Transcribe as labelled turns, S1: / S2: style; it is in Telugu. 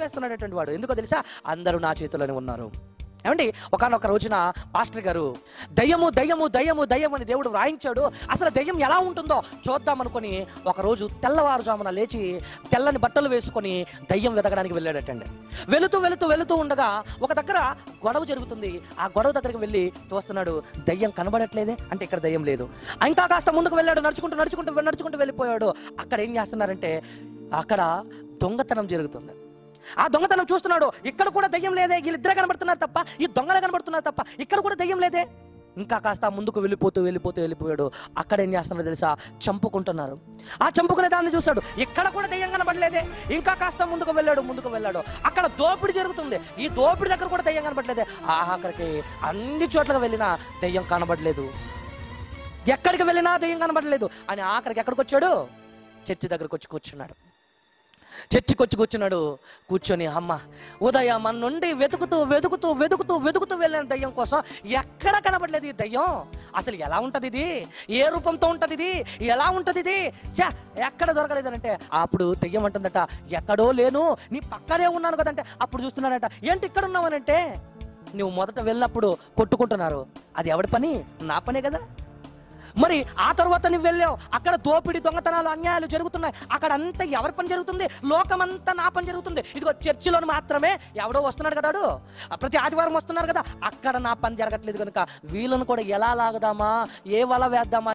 S1: చెప్పేస్తున్నాడటువంటి వాడు. ఎందుకో తెలుసా? అందరూ నా చేతిలోనే ఉన్నారు. ఏమండి, ఒకానొక రోజున పాస్టర్ గారు దయ్యము దయ్యము దయ్యము దయ్యం అని దేవుడు వ్రాయించాడు, అసలు దయ్యం ఎలా ఉంటుందో చూద్దామనుకొని ఒకరోజు తెల్లవారుజామున లేచి తెల్లని బట్టలు వేసుకొని దయ్యం వెతకడానికి వెళ్ళాడటండి. వెళుతూ వెళుతూ వెళుతూ ఉండగా ఒక దగ్గర గొడవ జరుగుతుంది. ఆ గొడవ దగ్గరికి వెళ్ళి చూస్తున్నాడు, దయ్యం కనబడట్లేదే, అంటే ఇక్కడ దయ్యం లేదు. ఇంకా కాస్త ముందుకు వెళ్ళాడు, నడుచుకుంటూ నడుచుకుంటూ నడుచుకుంటూ వెళ్ళిపోయాడు. అక్కడ ఏం చేస్తున్నారంటే అక్కడ దొంగతనం జరుగుతుంది. ఆ దొంగతనం చూస్తున్నాడు, ఇక్కడ కూడా దయ్యం లేదే, వీళ్ళిద్దరే కనబడుతున్నారు తప్ప, ఈ దొంగలే కనబడుతున్నారు తప్ప ఇక్కడ కూడా దయ్యం లేదే. ఇంకా కాస్త ముందుకు వెళ్ళిపోయాడు. అక్కడ ఏం చేస్తున్నారో తెలుసా? చంపుకుంటున్నారు. ఆ చంపుకునే దాన్ని చూశాడు, ఇక్కడ కూడా దయ్యం కనబడలేదే. ఇంకా కాస్త ముందుకు వెళ్ళాడు. అక్కడ దోపిడి జరుగుతుంది. ఈ దోపిడి దగ్గర కూడా దయ్యం కనబడలేదే. ఆఖరికి అన్ని చోట్లకి వెళ్ళినా దయ్యం కనబడలేదు. ఎక్కడికి వెళ్ళినా దయ్యం కనబడలేదు అని ఆఖరికి ఎక్కడికి వచ్చాడు? చర్చి దగ్గరకు వచ్చి కూర్చున్నాడు. కూర్చొని అమ్మ ఉదయం మన నుండి వెతుకుతూ వెళ్ళిన దయ్యం కోసం ఎక్కడ కనబడలేదు ఈ దయ్యం. అసలు ఎలా ఉంటది ఇది? ఏ రూపంతో ఉంటది ఇది? ఎలా ఉంటది ఇది? ఎక్కడ దొరకలేదు అంటే అప్పుడు దయ్యం అంటుందట, ఎక్కడో లేను, నీ పక్కనే ఉన్నాను కదంటే అప్పుడు చూస్తున్నాడట, ఏంటి ఇక్కడ ఉన్నావనంటే, నువ్వు మొదట వెళ్ళినప్పుడు కొట్టుకుంటున్నారు, అది ఎవడి పని? నా పనే కదా. మరి ఆ తర్వాత నువ్వు వెళ్ళావు, అక్కడ దోపిడి దొంగతనాలు అన్యాయాలు జరుగుతున్నాయి, అక్కడ అంతా ఎవరి పని జరుగుతుంది? లోకమంతా నా పని జరుగుతుంది. ఇదిగో చర్చిలో మాత్రమే ఎవడో వస్తున్నాడు కదా, ప్రతి ఆదివారం వస్తున్నారు కదా, అక్కడ నా పని జరగట్లేదు కనుక వీళ్ళను కూడా ఎలా లాగదామా, ఏ వల వేద్దామా